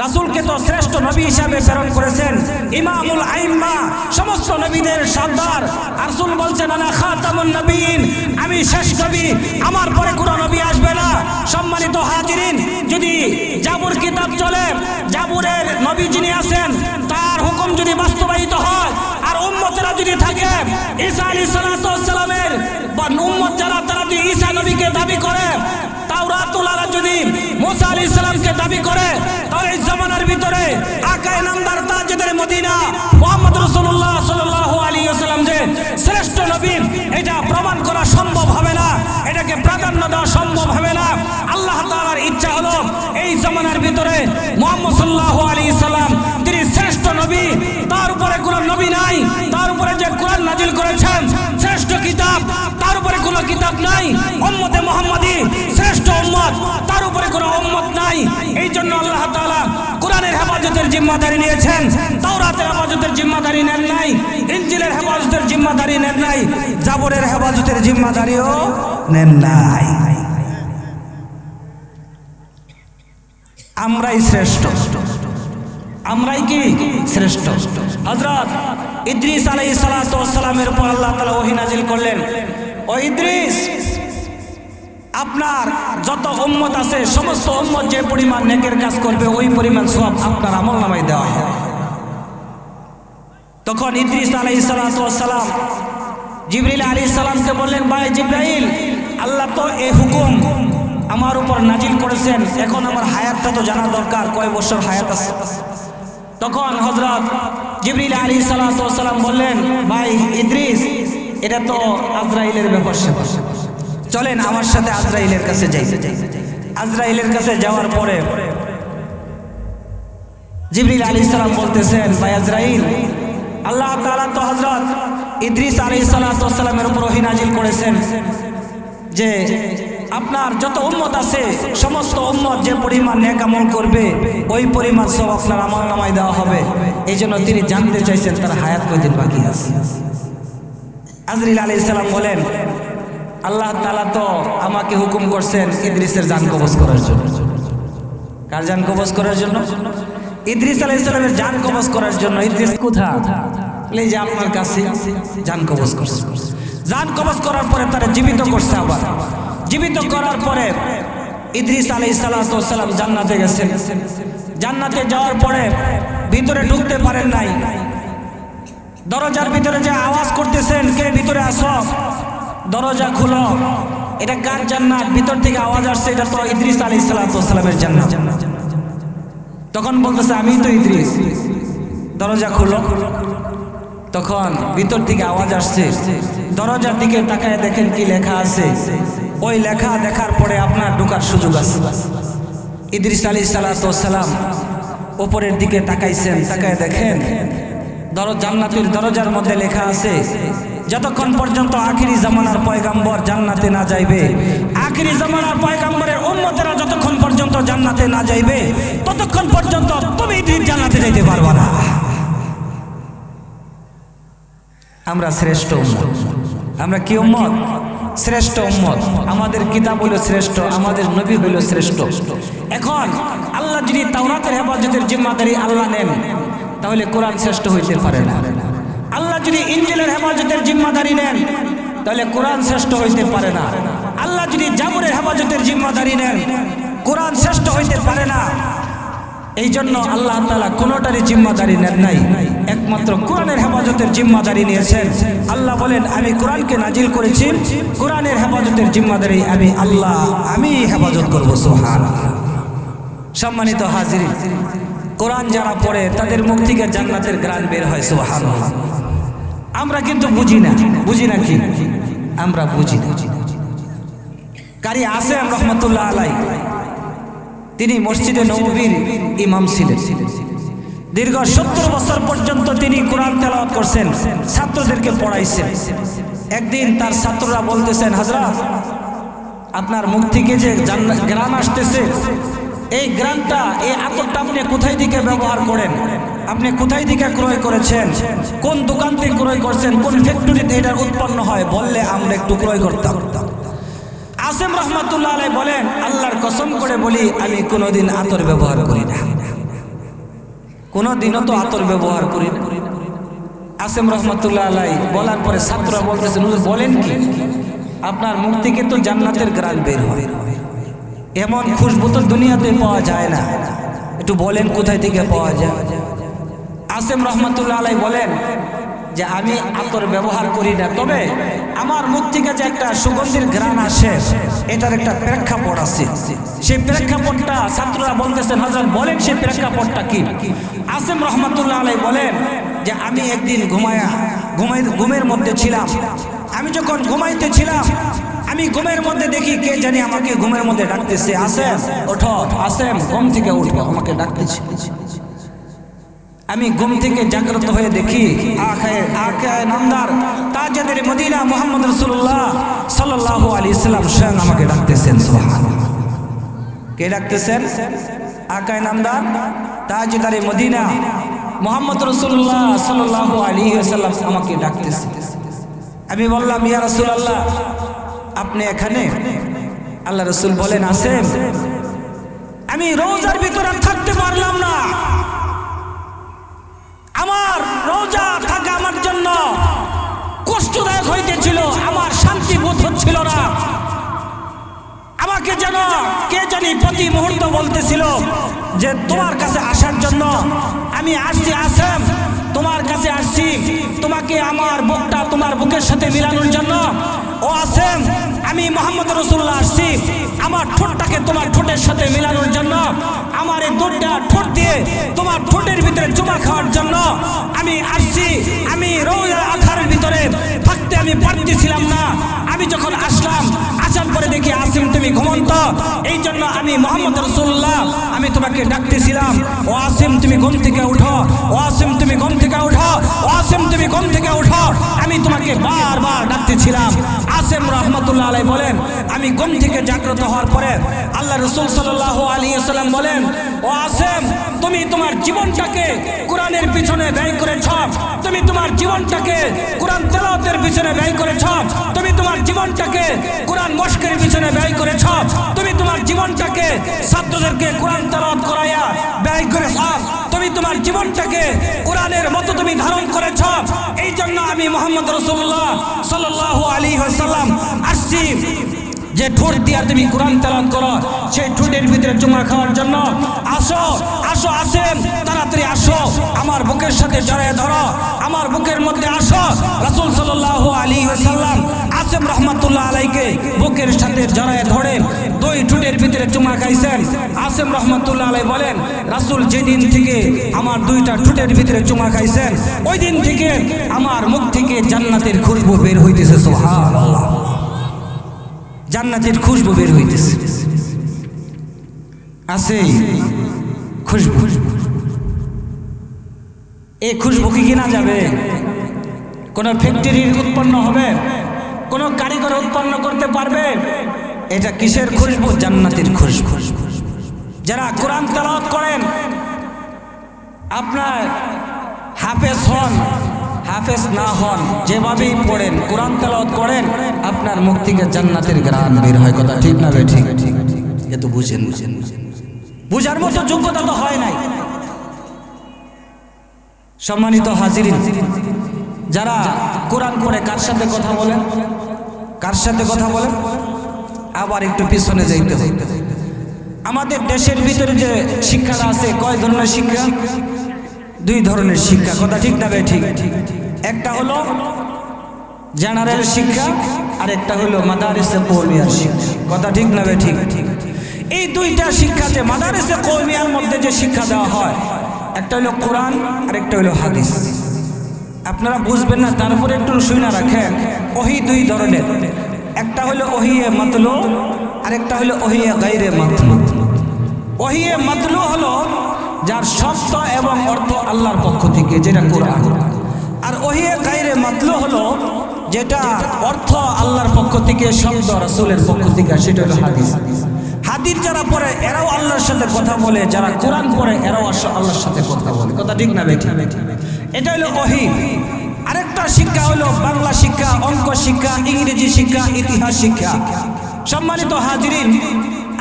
রাসূলকে তো শ্রেষ্ঠ নবী হিসাবে প্রেরণ করেছেন, ইমামুল আইম্মা, সমস্ত নবীদের সর্দার। রাসূল বলছেন আনা খাতামুন নবীন, আমি শেষ নবী, আমার পরে কোনো নবী আসবে না। সম্মানিত হাজিরিন, যদি জাবুর কিতাব চলে, জাবুরের নবী যিনি আছেন তার হুকুম যদি বাস্তবায়িত হয়, আর উম্মতেরা যদি থাকে ঈসা আলাইহিস সালামের বা উম্মত যারা, তারা যদি ঈসা নবীকে দাবি করে, তাওরাতুল্লাহ যদি মুসা আলাইহিস সালামকে দাবি করে, তাহলে এই জামানার ভিতরে আকায়ে নামদার তাজদার মদিনা মুহাম্মদ রাসূলুল্লাহ সাল্লাল্লাহু আলাইহি ওয়াসাল্লাম যে শ্রেষ্ঠ নবী, এটা প্রমাণ করা সম্ভব হবে না, এটাকে প্রাধান্য দেওয়া সম্ভব হবে না। আল্লাহ তাআলার ইচ্ছা হলো এই জামানার ভিতরে মুহাম্মদ সাল্লাল্লাহু আলাইহি সাল্লাম তিনি শ্রেষ্ঠ নবী, তার উপরে কোনো নবী নাই, তার উপরে যে কোরআন নাজিল করেছেন শ্রেষ্ঠ কিতাব, তার উপরে কোনো কিতাব নাই। উম্মতে মুহাম্মাদি শ্রেষ্ঠ উম্মত, তার উপরে কোনো উম্মত নাই। এই জন্য আল্লাহ তাআলা কোরআনের হেফাজতের জিম্মাদারি নিয়েছেন, তাওরাতের হেফাজতের জিম্মাদারি নেন নাই, ইনজিলের হেফাজতের জিম্মাদারি নেন নাই, জাবরের হেফাজতের জিম্মাদারিও নেন নাই। আমরাই শ্রেষ্ঠ, আমরাই কি শ্রেষ্ঠ। হযরত ইদ্রিস আলাইহিস সালাতু ওয়াস সালামের উপর আল্লাহ তাআলা ওহী নাজিল করলেন, ও ইদ্রিস, আপনার যত উম্মত আছে সমস্ত উম্মত যে পরিমাণ নেকের কাজ করবে ওই পরিমাণ সওয়াব আপনার আমলনামায় দেওয়া হবে। তখন ইদ্রিস আলাইহিস সালাতু ওয়াস সালাম জিবরিল আলাইহিস সালামকে বললেন, ভাই জিবরাইল, আল্লাহ তো এই হুকুম আমার উপর নাজিল করেছেন, এখন আমার হায়াতটা তো জানা দরকার, কয় বছর হায়াত আছে। তখন হযরত জিবরিল আলাইহিস সালাতু ওয়াস সালাম বললেন, ভাই ইদ্রিস, এটা তো আজরাইলের ব্যাপার, চলেন আমার সাথে আজরাইলের কাছে যাই। আজরাইলের কাছে যাওয়ার পরে জিবরিল আলাইহিস সালাম বলতেছেন, ভাই আজরাইল, আল্লাহ তাআলা তো হযরত ইদ্রিস আলাইহিস সালাতু ওয়াস সালামের উপর ওহী নাজিল করেছেন যে আপনার যত উম্মত আছে সমস্ত উম্মত যে পরিমাণ নেক আমল করবে ওই পরিমাণ সব আপনার আমলনামায় দেওয়া হবে। এই জন্য তিনি জানতে চাইছেন তার হায়াত কয়দিন বাকি আছে। আজরাইল আলাইহিস সালাম বলেন, আল্লাহ তাআলা তো আমাকে হুকুম করছেন ইদ্রিসের জান কবজ করার জন্য। কার জান কবজ করার জন্য? ইদ্রিস আলাইহিস সালামের জান কবজ করার জন্য। ইদ্রিস কোথায়? এই যে আপনার কাছে জান কবজ করছে। জান কবজ করার পরে তারা জীবিত করছে। আবার জীবিত করার পরে ইদ্রিস আলাইহিস সালাতু ওয়াস সালাম জান্নাতে গেছেন। জান্নাতে যাওয়ার পরে ভিতরে ঢুকতে পারেন নাই, দরজার ভিতরে যে আওয়াজ করতেছেন, কে ভিতরে আসো, দরজা খুলো, এটা কার জান্নাত? ভিতর থেকে আওয়াজ আসছে, এটা তো ইদ্রিস আলাইহিস সালাতু ওয়াস সালামের জান্নাত। তখন বলতেছে, আমি তো ইদ্রিস, দরজা খুলো। তখন ভিতর থেকে আওয়াজ আসছে, দরজার দিকে তাকায় দেখেন কি লেখা আছে। ওই লেখা দেখার পরে আপনার ঢোকার সুযোগ আছে। ইদ্রিস আলাইহিস সালাতু ওয়াস সালাম উপরের দিকে তাকাইছেন, তাকায় দেখেন জান্নাতের দরজার মধ্যে লেখা আছে, যতক্ষণ পর্যন্ত আখিরি জামানার পয়গাম্বর জান্নাতে না যাইবে, আখিরি জামানার পয়গাম্বরের উম্মতেরা যতক্ষণ পর্যন্ত জান্নাতে না যাইবে ততক্ষণ পর্যন্ত তুমি জান্নাতে যাইতে পারবে না। আমরা শ্রেষ্ঠ উম্মত। আমরা কি উম্মত? শ্রেষ্ঠ উম্মত। আমাদের কিতাব হলো শ্রেষ্ঠ, আমাদের নবী হলো শ্রেষ্ঠ। এখন আল্লাহ যদি তাওরাতের হেফাজতের জিম্মাদারি আল্লাহ নেন, তাহলে কোরআন শ্রেষ্ঠ হইতে পারে না। আল্লাহ যদি ইনজিলের হেফাজতের জিম্মাদারি নেন, তাহলে কোরআন শ্রেষ্ঠ হইতে পারে না। আল্লাহ যদি জাবুরের হেফাজতের জিম্মাদারি নেন, কোরআন শ্রেষ্ঠ হইতে পারে না। এই জন্য আল্লাহ তাআলা কোনোটারই জিম্মাদারি নেন নাই, একমাত্র কোরআনের হেফাজতের জিম্মাদারি নিয়েছেন। আল্লাহ বলেন, আমি কোরআনকে নাজিল করেছি, কোরআনের হেফাজতের জিম্মাদারি আমি আল্লাহ, আমি হেফাজত করব। সুবহানাল্লাহ। সম্মানিত হাজিরিন, কোরআন যারা পড়ে তাদের মুখ থেকে জান্নাতের ঘ্রাণ বের হয়। সুবহানাল্লাহ। আমরা কিন্তু বুঝি না, বুঝি না কি? আমরা বুঝি না। কারি আসেম রহমাতুল্লাহ আলাইহি, তিনি মসজিদে নববীর ইমাম ছিলেন। দীর্ঘ 70 বছর পর্যন্ত তিনি কোরআন তেলাওয়াত করছেন, ছাত্রদেরকে পড়াইছেন। একদিন তার ছাত্ররা বলতেছেন, হযরত, আপনার মুখ থেকে যে ঘ্রাণ আসতেছে, এই গ্রামটা, এই আতরটা আপনি কোথায় থেকে ব্যবহার করেন? আপনি কোথায় থেকে ক্রয় করেছেন? কোন দোকান থেকে ক্রয় করছেন? কোন ফ্যাক্টরিতে এটা উৎপন্ন হয়? বললে আমরা একটু ক্রয় করতাম। আসেম রহমাতুল্লাহ আলাইহি বলেন, আল্লাহর কসম করে বলি, আমি কোনোদিন আতর ব্যবহার করি না। কোনো দিনও তো আতর ব্যবহার করি না। আসেম রহমতুল্লাহ আলাই বলার পরে ছাত্ররা বলতেছেন, বলেন কি আপনার মুখ থেকে তো জান্নাতের গ্রান বের হয়, এমন খুশবু তো দুনিয়াতে পাওয়া যায় না, একটু বলেন কোথায় থেকে পাওয়া যায়। আসেম রহমতুল্লাহ আলাই বলেন যে আমি আতর ব্যবহার করি না, তবে আমার মুখ থেকে যে একটা সুগন্ধির ঘ্রাণ আসে এটার একটা প্রেক্ষাপট আছে। সেই প্রেক্ষাপটটা ছাত্ররা বলতেছেন, হযরত বলেন সেই প্রেক্ষাপটটা কি। আসেম রহমতুল্লাহ আলাই বলেন যে আমি একদিন ঘুমের মধ্যে ছিলাম। আমি যখন ঘুমাইতেছিলাম, আমি ঘুমের মধ্যে দেখি কে জানি আমাকে ঘুমের মধ্যে ডাকতেছে, আসেম ওঠো, আসেম ঘুম থেকে উঠো, আমাকে ডাকতেছে। আমি ঘুম থেকে জাগ্রত হয়ে দেখি আকায়ে নামদার তাজেদার মদিনা মুহাম্মদ রাসূলুল্লাহ সাল্লাল্লাহু আলাইহি সাল্লাম স্বয়ং আমাকে ডাকতেছেন। সুবহানাল্লাহ, কে ডাকতেছেন? আকায়ে নামদার তাজেদার মদিনা মুহাম্মদ রাসূলুল্লাহ সাল্লাল্লাহু আলাইহি সাল্লাম আমাকে ডাকতেছেন। আমি বললাম, ইয়া রাসূলুল্লাহ আপনি এখানে? আল্লাহ রাসূল বলেন, আসেম আমি রোজার ভিতরে থাকতে পারলাম না, আমার রোজা থাকা আমার জন্য কষ্টদায়ক হইতেছিল, আমার শান্তি বোধ হচ্ছিল না। আমাকে যেন কে জানি প্রতি মুহূর্ত বলতেছিল যে তোমার কাছে আসার জন্য আমি আসছি, আসেম তোমার কাছে আসছি, তোমাকে আমার বুকটা তোমার বুকের সাথে মিলানোর জন্য। ও আসেম আমি মুহাম্মদ রাসূলুল্লাহ আসছি আমার ঠোঁটটাকে তোমার ঠোঁটের সাথে মিলানোর জন্য, আমার এই দুধটা ঠোঁট দিয়ে তোমার ঠোঁটের ভিতরে চুমা খাওয়ার জন্য আমি আসছি। আমি রোজার আধারের ভিতরে থাকতে আমি পারতেছিলাম না। আমি যখন আসলাম, আসার পরে দেখি আসিম তুমি ঘুমন্ত, এই জন্য আমি মুহাম্মদ রাসূলুল্লাহ আমি তোমাকে ডাকতেছিলাম, ও আসিম তুমি ঘুম থেকে উঠো, ও আসিম তুমি ঘুম থেকে উঠো, ও আসিম তুমি ঘুম থেকে উঠো, আমি তোমাকে বারবার ডাকতেছিলাম। আসিম রহমতুল্লাহ আলাইহি বলেন, আমি ঘুম থেকে জাগ্রত হওয়ার পরে আল্লাহ রাসূল সাল্লাল্লাহু আলাইহি ওয়াসাল্লাম বলেন, ও আসিম তুমি তোমার জীবনটাকে কোরআনের পিছনে ব্যয় করেছ, তুমি তোমার জীবনটাকে কোরআন তেলাওয়াতের পিছনে ব্যয় করেছ, তুমি তোমার জীবনটাকে কোরআন মশকের পিছনে ব্যয় করেছ, তুমি তোমার জীবনটাকে ছাত্রদেরকে কোরআন তেলাওয়াত করাইয়া ব্যয় করেছ, তুমি তোমার জীবনটাকে কোরআনের মতো তুমি ধারণ করেছ। এই জন্য আমি মুহাম্মদ রাসূলুল্লাহ সাল্লাল্লাহু আলাইহি ওয়াসাল্লাম আসছি যে ঠোঁট দিয়া তুমি কোরআন তেলাওয়াত করো, সেই ঠোঁটের ভিতরে চুমা খাওয়ার জন্য। আসো আসো আসেন, তাড়াতাড়ি আসো, আমার বুকের সাথে জড়ায় ধরো, আমার বুকের মধ্যে আসো। রাসূল সাল্লাল্লাহু আলাইহি ওয়াসাল্লাম আসেম রহমাতুল্লাহ আলাইকে বুকের সাথে জড়ায় ধরে দুই ঠোঁটের ভিতরে চুমা খাইছেন। আসেম রহমাতুল্লাহ আলাই বলেন, রাসূল যেদিন থেকে আমার দুইটা ঠোঁটের ভিতরে চুমা খাইছেন, ওই দিন থেকে আমার মুখ থেকে জান্নাতের খুশবু বের হইতেছে। সুবহানাল্লাহ, জান্নাতের খুশবু বের হইতেছে, আছে খুশবু। এই খুশবু কি কিনা যাবে? কোন ফ্যাক্টরির উৎপন্ন হবে? কোন কারিগর উৎপন্ন করতে পারবে? এটা কিসের খুশবু? জান্নাতের খুশবু। যারা কোরআন তেলাওয়াত করেন, আপনার হাফেজ হন হাফেজ না হন, যেভাবেই পড়েন কোরআন তেলাওয়াত করেন, আপনার মুখ থেকে জান্নাতের ঘ্রাণ বের হয়। কথা ঠিক না বে? ঠিক। এ তো বুঝেন, বুঝার মতো যোগ্যতা তো হয় নাই। সম্মানিত হাজিরিন, যারা কোরআন পড়ে কার সাথে কথা বলেন? কার সাথে কথা বলেন? আবার একটু পিছনে যাইতে হবে। আমাদের দেশের ভিতরে যে শিক্ষাটা আছে, কয় ধরনের শিক্ষা? দুই ধরনের শিক্ষা। কথা ঠিক না বে? ঠিক। একটা হলো জেনারেল শিক্ষা, আর একটা হলো মাদারিসে কওমিয়ার শিক্ষা। কথা ঠিক না বে? ঠিক। এই দুইটা শিক্ষা, যে মাদারিসে কওমিয়ার মধ্যে যে শিক্ষা দেওয়া হয়, একটা হলো কোরআন আর একটা হলো হাদিস। আপনারা বুঝবেন না, তারপরে একটু শুনে রাখেন। ওহী দুই ধরনের, একটা হলো ওহিয়ে মাতলু আর একটা হলো ওহিয়ে গায়রে মাতলু। ওহিয়ে মাতলু হলো যার শব্দ এবং অর্থ আল্লাহর পক্ষ থেকে, যেটা কোরআন। আর ওহিয়ে গায়রে মাতলু হলো যেটা অর্থ আল্লাহর পক্ষ থেকে, শব্দ রাসূলের পক্ষ থেকে, সেটা হলো হাদিস। হাদিস যারা পড়ে এরাও আল্লাহর সাথে কথা বলে, যারা কোরআন পড়ে এরাও আল্লাহর সাথে কথা বলে। কথা ঠিক না বেঠিক? এটা হলো ওহী। আরেকটা শিক্ষা হলো বাংলা শিক্ষা, অঙ্ক শিক্ষা, ইংরেজি শিক্ষা, ইতিহাস শিক্ষা। সম্মানিত হাজিরিন,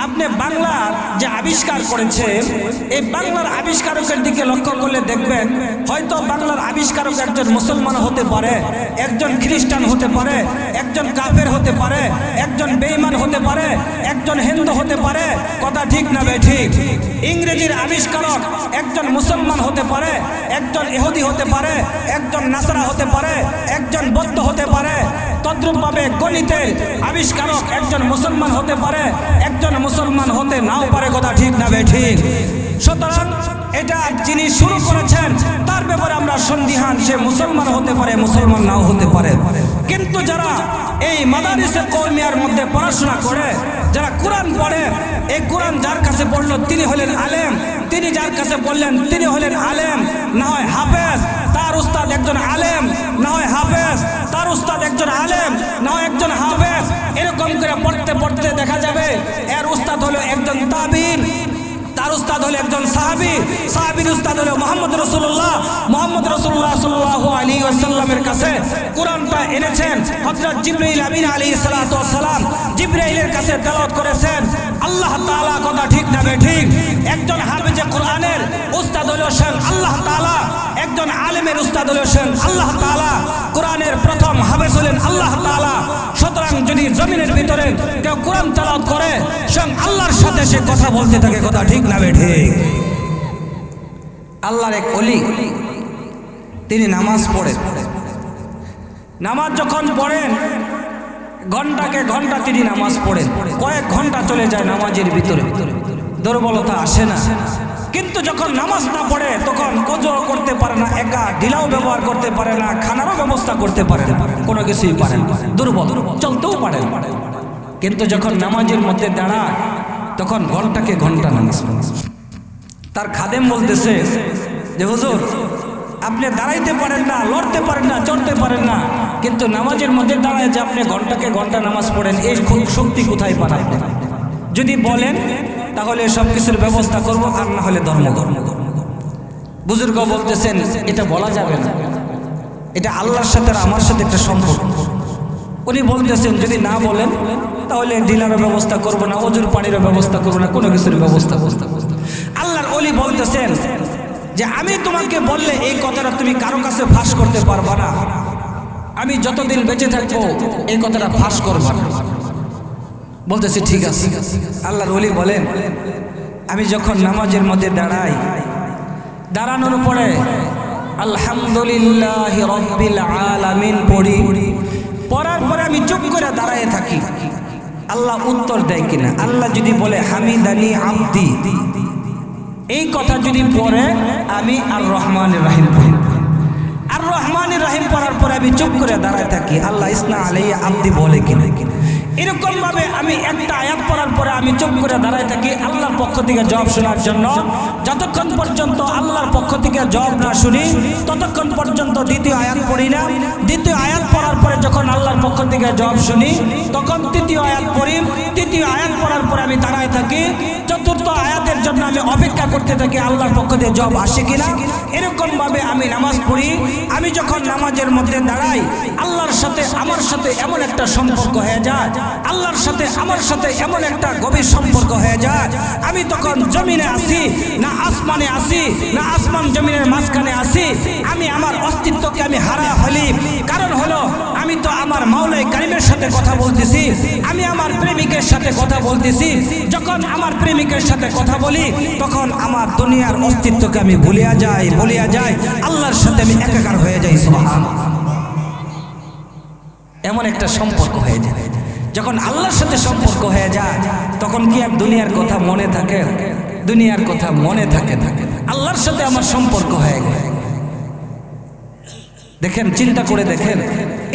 আপনি বাংলার যে আবিষ্কার করেছে, এই বাংলার আবিষ্কারকের দিকে লক্ষ্য করলে দেখবেন হয়তো বাংলার আবিষ্কারক একজন মুসলমান হতে পারে, একজন খ্রিস্টান হতে পারে, একজন কাফের হতে পারে, একজন বেঈমান হতে পারে, একজন হিন্দু হতে পারে। কথা ঠিক না বেঠিক? ইংরেজির আবিষ্কারক একজন মুসলমান হতে পারে, একজন ইহুদি হতে পারে, একজন নাসারা হতে পারে, একজন বৌদ্ধ হতে পারে। তদ্রূপভাবে গণিতের আবিষ্কারক একজন মুসলমান হতে পারে, একজন মুসলমান হতে নাও পারে। কথা ঠিক না বেঠিক? সুতরাং এটা যিনি শুরু করেছেন তার ব্যাপারে আমরা সন্দিহান, সে মুসলমান হতে পারে, মুসলমান নাও হতে পারে। কিন্তু যারা এই মাদারিসে কওমিয়ার মধ্যে পড়াশোনা করে, যারা কোরআন পড়ে, এই কোরআন যার কাছে পড়লো তিনি হলেন আলেম, তিনি যার কাছে পড়লেন তিনি হলেন আলেম, না হয় হাফেজ, তার উস্তাদ একজন আলেম, না হয় হাফেজ, তার উস্তাদ একজন আলেম, না হয় একজন হাফেজ। এরকম করে পড়তে পড়তে দেখা যাবে এর উস্তাদ হলো একজন তাবিঈন, তার উস্তাদ হলো একজন সাহাবী, সাহাবীর উস্তাদ হলো মুহাম্মদ রাসূলুল্লাহ, মুহাম্মদ রাসূলুল্লাহ সাল্লাল্লাহু আলাইহি ওয়াসাল্লামের কাছে কোরআনটা এনেছেন হযরত জিবরাইল আমিন আলাইহিস সালাতু ওয়াস সালাম, জিবরাইলের কাছে তেলাওয়াত করেছেন আল্লাহ তাআলা। কথা ঠিক না বেঠিক? একজন হাফেজে কোরআনের উস্তাদ হলো স্বয়ং আল্লাহ তাআলা, একজন আলেমের উস্তাদ হলো স্বয়ং আল্লাহ তাআলা, কোরআনের প্রথম হাফেজ হলেন আল্লাহ তাআলা। সুতরাং যদি জমিনের ভিতরে কেউ কোরআন তেলাওয়াত করে স্বয়ং আল্লাহর সাথে সে কথা বলতে থাকে। কথা ঠিক না বেঠিক? আল্লাহর এক ওলি তিনি নামাজ পড়েন, নামাজ যখন পড়েন ঘন্টাকে ঘন্টা তিনি নামাজ পড়েন, কয়েক ঘন্টা চলে যায় নামাজের ভিতরে, দুর্বলতা আসে না। কিন্তু যখন নামাজ না পড়ে তখন ওযু করতে পারে না, একা ঢিলাও ব্যবহার করতে পারে না, খানারও ব্যবস্থা করতে পারে না, কোনো কিছুই পারে না, দুর্বল, চলতেও পারে না। কিন্তু যখন নামাজের মধ্যে দাঁড়ায় তখন ঘন্টাকে ঘন্টা নামাজ পড়ে। তার খাদেম বলতেছে যে হুজুর আপনি দাঁড়াইতে পারেন না, লড়তে পারেন না, চড়তে পারেন না, কিন্তু নামাজের মধ্যে দাঁড়ায় যে আপনি ঘন্টাকে ঘন্টা নামাজ পড়েন, এই শক্তি কোথায় পান আপনি? যদি বলেন তাহলে সব কিছুর ব্যবস্থা করব, আর না হলে ধর্ম করব। বুজুর্গ বলতেছেন এটা বলা যাবে না, এটা আল্লাহর সাথে আর আমার সাথে একটা সম্পর্ক। উনি বলতেছেন যদি না বলেন তাহলে ডিলারের ব্যবস্থা করব না, ওজুর পানির ব্যবস্থা করব না, কোনো কিছুর ব্যবস্থা করব না। আল্লাহর ওলি বলতেছেন যে আমি তোমাকে বললে এই কথাটা তুমি কারো কাছে ফাঁস করতে পারবা না, আমি যতদিন বেঁচে থাকবো এই কথাটা ফাঁস করবা না। বলতেছি ঠিক আছে। আল্লাহর ওলি বলেন আমি যখন নামাজের মধ্যে দাঁড়াই, দাঁড়ানোর পরে আলহামদুলিল্লাহ রাব্বিল আলামিন পড়ি, পড়ার পরে আমি চুপ করে দাঁড়ায় থাকি, আল্লাহ উত্তর দেয় কিনা। আল্লাহ যদি বলে হামিদানি আবদি, এই কথা যদি পড়ে আমি আর রহমানির রহিম পড়ি, আর রহমানির রহিম পড়ার পরে আমি চুপ করে দাঁড়ায় থাকি, আল্লাহ ইসনা আলাইহি আবদি বলে কিনা। এরকম ভাবে আমি একটা আয়াত পড়ার পরে আমি চুপ করে দাঁড়ায় থাকি আল্লাহর পক্ষ থেকে জবাব শোনার জন্য। যতক্ষণ পর্যন্ত আল্লাহর পক্ষ থেকে জবাব না শুনি ততক্ষণ পর্যন্ত দ্বিতীয় আয়াত পড়ি না। দ্বিতীয় আয়াত পড়ার পরে যখন আল্লাহর পক্ষ থেকে জবাব শুনি তখন তৃতীয় আয়াত পড়ি। তৃতীয় আয়াত পড়ার পরে আমি দাঁড়ায় থাকি, চতুর্থ আয়াতের জন্য আমি অপেক্ষা করতে থাকি আল্লাহর পক্ষ থেকে জবাব আসে কিনা। এরকম ভাবে আমি নামাজ পড়ি। আমি যখন নামাজের মধ্যে দাঁড়াই আল্লাহর সাথে আমার সাথে এমন একটা সম্পর্ক হয়ে যায়, আল্লাহর সাথে আমার সাথে এমন একটা গভীর সম্পর্ক হয়ে যায়, আমি তখন জমিনে আসি না আসমানে আসি, না আসমান জমিনের মাঝখানে আসি, আমি আমার অস্তিত্বকে আমি হারা ফেলি। কারণ হলো আমি তো আমার মাওলাই কারিমের সাথে কথা বলতেছি, আমি আমার প্রেমিকের সাথে কথা বলতেছি। যখন আমার প্রেমিকের সাথে কথা বলি তখন আমার দুনিয়ার অস্তিত্বকে আমি ভুলিয়া যাই, আল্লাহর সাথে আমি একাকার হয়ে যাই। সুবহানাল্লাহ, এমন একটা সম্পর্ক হয়ে যায়। যখন আল্লাহর সাথে সম্পর্ক হয়ে যায় তখন কি আর দুনিয়ার কথা মনে থাকে? দুনিয়ার কথা মনে থাকে না, আল্লাহর সাথে আমার সম্পর্ক হয়ে গেল। দেখেন, চিন্তা করে দেখেন,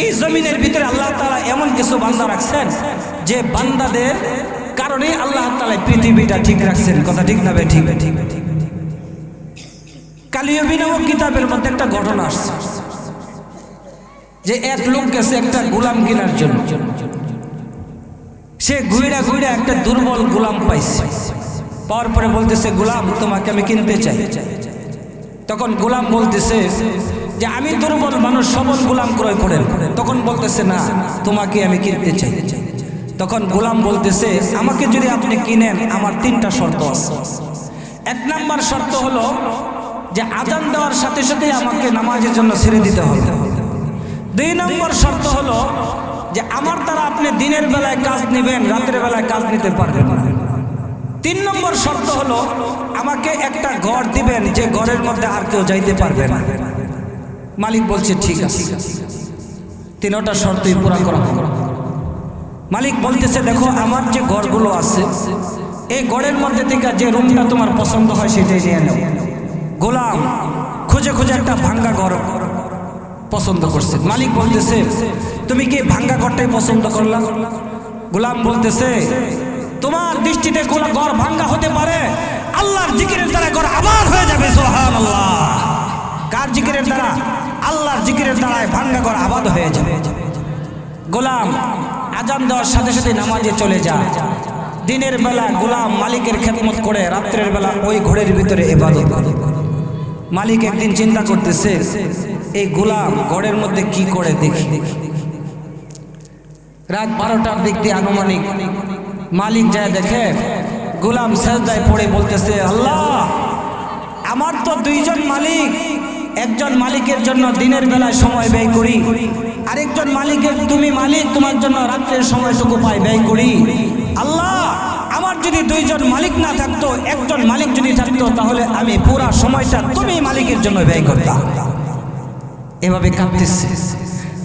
এই জমিনের ভিতরে আল্লাহ তাআলা এমন কিছু বান্দা রাখছেন যে বান্দাদের কারণে আল্লাহ তাআলা পৃথিবীটা ঠিক রাখছেন। কথা ঠিক না ঠিক? কালিয়বী নামক কিতাবের মধ্যে একটা ঘটনা আসছে যে এক লোক গেছে একটা গোলাম কেনার জন্য। সে ঘুইরা একটা দুর্বল গোলাম পাইছে, পাওয়ার পরে বলতেছে গোলাম তোমাকে আমি কিনতে চাই। তখন গোলাম বলতেছে যে আমি দুর্বল মানুষ, সবল গোলাম ক্রয় করেন। তখন বলতেছে না, তোমাকে আমি কিনতে চাই। তখন গোলাম বলতেছে, আমাকে যদি আপনি কিনেন আমার 3টা শর্ত আছে। 1 নম্বর শর্ত হলো যে আজান দেওয়ার সাথে সাথে আমাকে নামাজের জন্য ছেড়ে দিতে হবে। 2 নম্বর শর্ত হলো যে আমার দ্বারা আপনি দিনের বেলায় কাজ নেবেন, রাতের বেলায় কাজ নিতে পারবেন না। 3 নম্বর শর্ত হলো আমাকে একটা ঘর দিবেন যে ঘরের মধ্যে আর কেউ যাইতে পারবে না। মালিক বলছে ঠিক আছে, 3টা শর্তই পুরা করা হবে। মালিক বলতেছে, দেখো আমার যে ঘরগুলো আছে এই ঘরের মধ্যে থেকে যে রুমটা তোমার পছন্দ হয় সেটাই নিয়ে নাও। গোলাম খুঁজে খুঁজে একটা ভাঙ্গা ঘর পছন্দ করছে। মালিক বলতেছে, তুমি কি ভাঙ্গা ঘরটাই পছন্দ করলা? গোলাম বলতেছে, তোমার দৃষ্টিতে ঘর ভাঙ্গা হতে পারে, আল্লাহর জিকিরের দ্বারা ঘর আবার হয়ে যাবে। সুবহানাল্লাহ। কার জিকিরের দ্বারা? আল্লাহর জিকিরের দ্বারায় ভাঙ্গা ঘর আবাদ হয়ে যাবে। গোলাম আজান দেওয়ার সাথে সাথে নামাজে চলে যায়। দিনের বেলা গোলাম মালিকের খেদমত করে, রাত্রের বেলা ওই ঘরের ভিতরে ইবাদত করে। মালিক একদিন চিন্তা করতেছে, এই গোলাম ঘরের মধ্যে কি করে দেখি। রাত 12টার দিক দিয়ে আনুমানিক মালিক যায় দেখে গোলাম সেজদায় পড়ে বলতেছে, আল্লাহ আমার তো 2জন মালিক, একজন মালিকের জন্য দিনের বেলায় সময় ব্যয় করি, আরেকজন মালিকের তুমি মালিক, তোমার জন্য রাত্রের সময়টুকু পাই ব্যয় করি। আল্লাহ আমার যদি 2জন মালিক না থাকতো, একজন মালিক যদি থাকতো, তাহলে আমি পুরা সময়টা তুমি মালিকের জন্য ব্যয় করতাম। এভাবে কাঁদতেছে,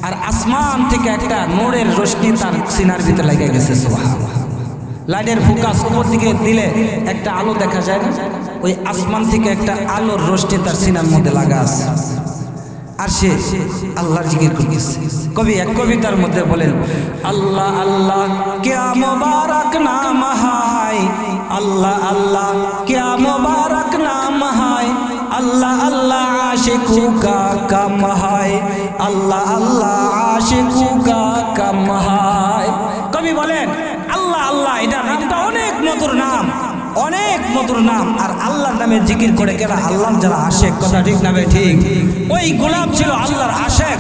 আর আসমান থেকে একটা নূরের রোশনি তার সিনার ভিতরে লেগে গেছে। সুবহানাল্লাহ। লাইটের ফোকাস উপর দিকে দিলে একটা আলো দেখা যায় না, ওই আসমান থেকে একটা আলোর রোশনি তার সিনার মধ্যে লাগা আছে। আর সে আল্লাহর জিকির করতেছে। কবি এক কবিতার মধ্যে বলেন, আল্লাহ আল্লাহ क्या मुबारक नाम है, अल्लाह अल्लाह क्या मुबारक नाम है, अल्लाह अल्लाह आशिकों का कम है, अल्लाह अल्लाह आशिकों का कम है। कवि बोलेन আল্লাহ আল্লাহ, এটা নামটা অনেক মধুর নাম, অনেক মধুর নাম। আর আল্লাহর নামে জিকির করে কেনা আল্লাহর যারা আশেক, কথা ঠিক না ঠিক? ওই গোলাম ছিল আল্লাহর আশেক,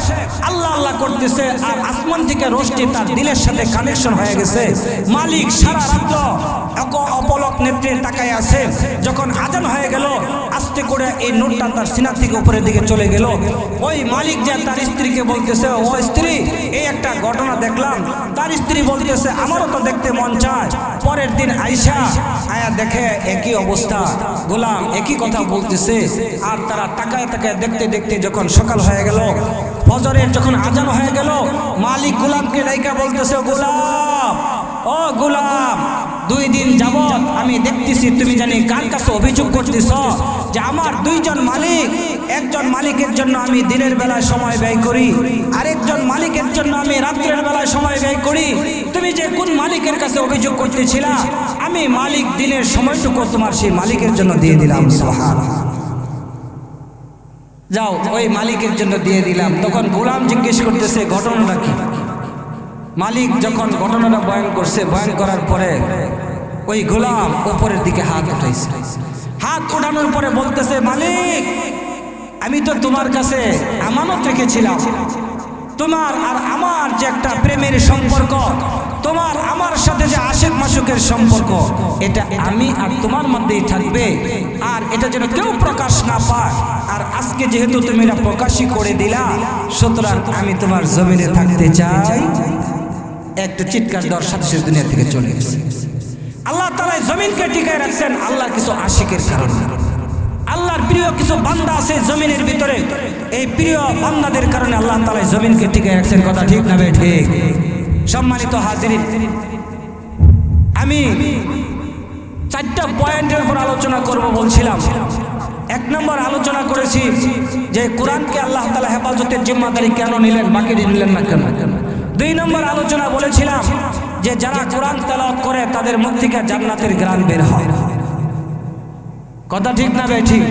আল্লাহ আল্লাহ করতেছে, আর আসমান থেকে রোশনি তার দিলের সাথে কানেকশন হয়ে গেছে। মালিক সারা রাত্র অপলক নেত্রে তাকায় আছে। যখন আজান হয়ে গেল, আস্তে করে এই নূরটা তার সিনা থেকে উপরের দিকে চলে গেল। ওই মালিক যে তার স্ত্রীকে বলতেছে, ও স্ত্রী এই একটা ঘটনা দেখলাম। তার স্ত্রী বলতেছে, আমারও তো দেখতে মন চায়। পরের দিন আয়েশা আয়া দেখে একই অবস্থা, গোলাম একই কথা বলতেছে। আর তারা তাকায় তাকায় দেখতে দেখতে যখন সকাল হয়ে গেল, ফজরের যখন আজান হয়ে গেল, মালিক গোলামকে ডাইকা বলতেছে, গোলাম ও গোলাম, 2 দিন যাবত আমি দেখতেছি তুমি জানি কার কাছে অভিযোগ করতেছ যে আমার 2জন মালিক, একজন মালিকের জন্য আমি দিনের বেলায় সময় ব্যয় করি, আরেকজন মালিকের জন্য আমি রাত্রের বেলায় সময় ব্যয় করি। তুমি যে কোন মালিকের কাছে অভিযোগ করতেছিলা, আমি মালিক দিনের সময়টুকু তোমার সেই মালিকের জন্য দিয়ে দিলাম। সুবহানাল্লাহ। যাও ওই মালিকের জন্য দিয়ে দিলাম। তখন গোলাম জিজ্ঞেস করতেছে, ঘটনাটা কি? মালিক যখন ঘটনাটা বয়ান করছে, বয়ান করার পরে ওই গোলাম উপরের দিকে হাত উঠাইছে। হাত উঠানোর পরে বলতেছে, মালিক আমি তো তোমার কাছে আমানত রেখেছিলাম, তোমার আর আমার যে একটা প্রেমের সম্পর্ক, তোমার আমার সাথে যে আশেক মাসুকের সম্পর্ক, এটা আমি আর তোমার মধ্যেই থাকবে, আর এটা যেন কেউ প্রকাশ না পায়। আর আজকে যেহেতু তুমি এটা প্রকাশই করে দিলা, সুতরাং আমি তোমার জমিনে থাকতে চাই। একটা চিৎকার দেওয়ার সাথে সাথে দুনিয়া থেকে চলে গেছে। আল্লাহ তাআলা জমিনকে টিকায় রাখছেন আল্লাহর কিছু আশিকের কারণে। আল্লাহর প্রিয় কিছু বান্দা আছে জমিনের ভিতরে, এই প্রিয় বান্দাদের কারণে আল্লাহ তাআলা জমিনকে টিকায় রাখছেন। কথা ঠিক না ঠিক? সম্মানিত হাজিরিন, আমি 4টা পয়েন্টের উপর আলোচনা করব বলছিলাম। 1 নম্বর আলোচনা করেছি যে কোরআনকে আল্লাহ তাআলা হেফাজতের জিম্মাদারি কেন নিলেন, বাকি নিলেন না কেন। 2 নম্বর আলোচনা বলেছিলাম যে যারা কোরআন তেলাওয়াত করে তাদের মুখ থেকে জান্নাতের ঘ্রাণ বের হয়। কথা ঠিক না ঠিক?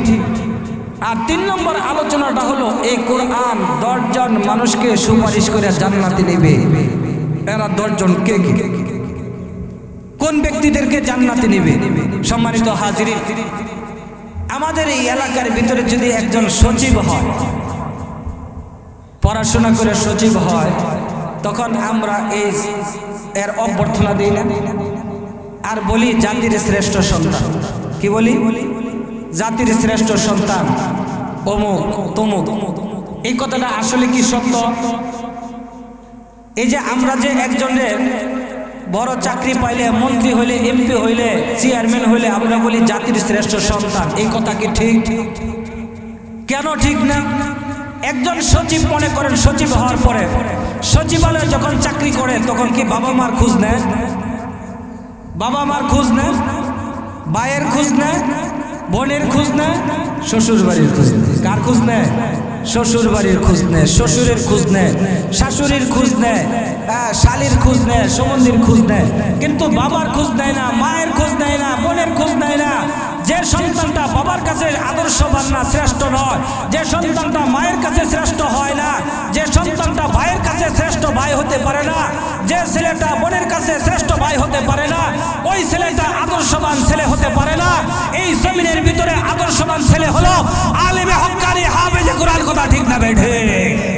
আর 3 নম্বর আলোচনাটা হলো এই কোরআন 10 জন মানুষকে সুপারিশ করে জান্নাতে নেবে। এরা 10 জন কে কে? কোন ব্যক্তিদেরকে জান্নাতে নেবে? সম্মানিত হাজিরিন, আমাদের এই এলাকার ভিতরে যদি একজন সচিব হয়, পড়াশোনা করে সচিব হয়, তখন আমরা এই এর অভ্যর্থনা দিই না আর বলি জাতির শ্রেষ্ঠ সন্তান। কি বলি? জাতির শ্রেষ্ঠ সন্তান অমুক তমুক। এই কথাটা আসলে কি সত্য? এই যে আমরা যে একজনের বড় চাকরি পাইলে, মন্ত্রী হইলে, এমপি হইলে, চেয়ারম্যান হইলে আমরা বলি জাতির শ্রেষ্ঠ সন্তান, এই কথা কি ঠিক? কেন ঠিক না? একজন সচিব মনে করেন, সচিব হওয়ার পরে সচিবালয়ে যখন চাকরি করে তখন কি বাবা মার খোঁজ নেয়? বাবা মার খোঁজ নেয়? ভাইয়ের খোঁজ নেয়? বোনের খোঁজ নেয়? শ্বশুর বাড়ির খোঁজ নেয়। কার খোঁজ নেয়? শ্বশুর বাড়ির খোঁজ নেয়, শ্বশুরের খোঁজ নেয়, শাশুড়ির খোঁজ নেয়, শালির খোঁজ নেয়, সম্বন্ধীর খোঁজ নেয়, কিন্তু বাবার খোঁজ নেয় না, মায়ের খোঁজ নেয় না, বোনের খোঁজ নেয় না। যে সন্তানটা বাবার কাছে আদর্শবান না, শ্রেষ্ঠ নয়, যে সন্তানটা মায়ের কাছে শ্রেষ্ঠ হয় না, যে সন্তানটা ভাইয়ের কাছে শ্রেষ্ঠ ভাই হতে পারে না, যে ছেলেটা বোনের কাছে শ্রেষ্ঠ ভাই হতে পারে না, ওই ছেলেটা আদর্শবান ছেলে হতে পারে না। এই জমিনের ভিতরে আদর্শবান ছেলে হলো আলেমে হক্কানি হাফেজে কুরআন। কথা ঠিক না বেঠে?